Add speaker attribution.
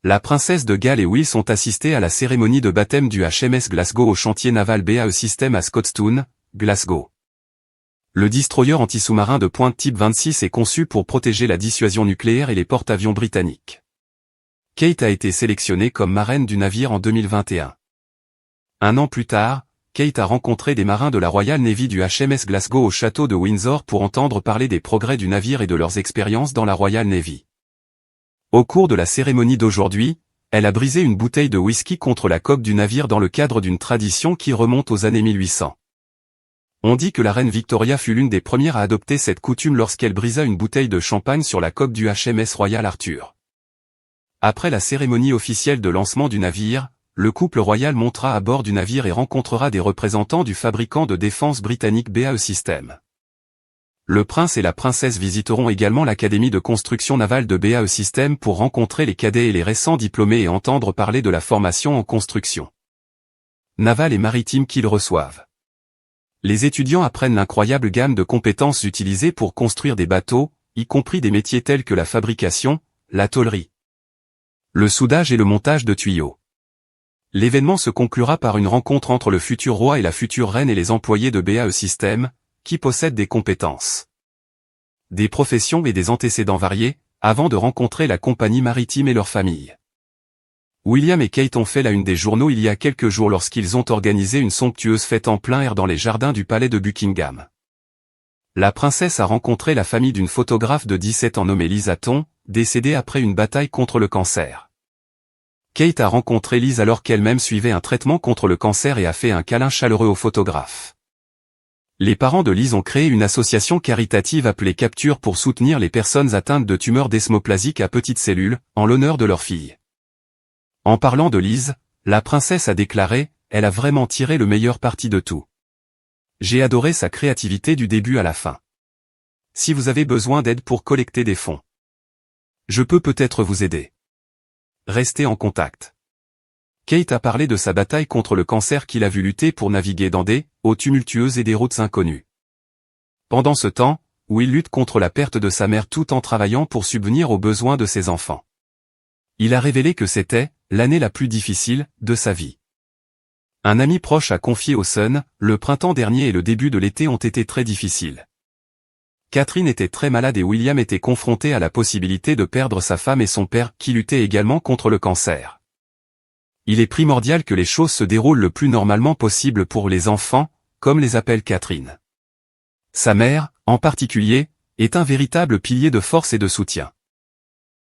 Speaker 1: La princesse de Galles et Will sont assistés à la cérémonie de baptême du HMS Glasgow au chantier naval BAE Systems à Scotstoun, Glasgow. Le destroyer anti-sous-marin de pointe type 26 est conçu pour protéger la dissuasion nucléaire et les porte-avions britanniques. Kate a été sélectionnée comme marraine du navire en 2021. Un an plus tard, Kate a rencontré des marins de la Royal Navy du HMS Glasgow au château de Windsor pour entendre parler des progrès du navire et de leurs expériences dans la Royal Navy. Au cours de la cérémonie d'aujourd'hui, elle a brisé une bouteille de whisky contre la coque du navire dans le cadre d'une tradition qui remonte aux années 1800. On dit que la reine Victoria fut l'une des premières à adopter cette coutume lorsqu'elle brisa une bouteille de champagne sur la coque du HMS Royal Arthur. Après la cérémonie officielle de lancement du navire, le couple royal montera à bord du navire et rencontrera des représentants du fabricant de défense britannique BAE Systems. Le prince et la princesse visiteront également l'académie de construction navale de BAE Systems pour rencontrer les cadets et les récents diplômés et entendre parler de la formation en construction navale et maritime qu'ils reçoivent. Les étudiants apprennent l'incroyable gamme de compétences utilisées pour construire des bateaux, y compris des métiers tels que la fabrication, la tôlerie, le soudage et le montage de tuyaux. L'événement se conclura par une rencontre entre le futur roi et la future reine et les employés de BAE Systems, qui possèdent des compétences, des professions et des antécédents variés, avant de rencontrer la compagnie maritime et leur famille. William et Kate ont fait la une des journaux il y a quelques jours lorsqu'ils ont organisé une somptueuse fête en plein air dans les jardins du palais de Buckingham. La princesse a rencontré la famille d'une photographe de 17 ans nommée Liz Hatton, décédée après une bataille contre le cancer. Kate a rencontré Liz alors qu'elle-même suivait un traitement contre le cancer et a fait un câlin chaleureux au photographe. Les parents de Liz ont créé une association caritative appelée Capture pour soutenir les personnes atteintes de tumeurs desmoplasiques à petites cellules, en l'honneur de leur fille. En parlant de Liz, la princesse a déclaré « Elle a vraiment tiré le meilleur parti de tout. J'ai adoré sa créativité du début à la fin. Si vous avez besoin d'aide pour collecter des fonds, je peux peut-être vous aider. Restez en contact. » Kate a parlé de sa bataille contre le cancer qu'il a vu lutter pour naviguer dans des eaux tumultueuses et des routes inconnues. Pendant ce temps, Will lutte contre la perte de sa mère tout en travaillant pour subvenir aux besoins de ses enfants. Il a révélé que c'était l'année la plus difficile de sa vie. Un ami proche a confié au Sun, le printemps dernier et le début de l'été ont été très difficiles. Catherine était très malade et William était confronté à la possibilité de perdre sa femme et son père qui luttaient également contre le cancer. Il est primordial que les choses se déroulent le plus normalement possible pour les enfants, comme les appelle Catherine. Sa mère, en particulier, est un véritable pilier de force et de soutien.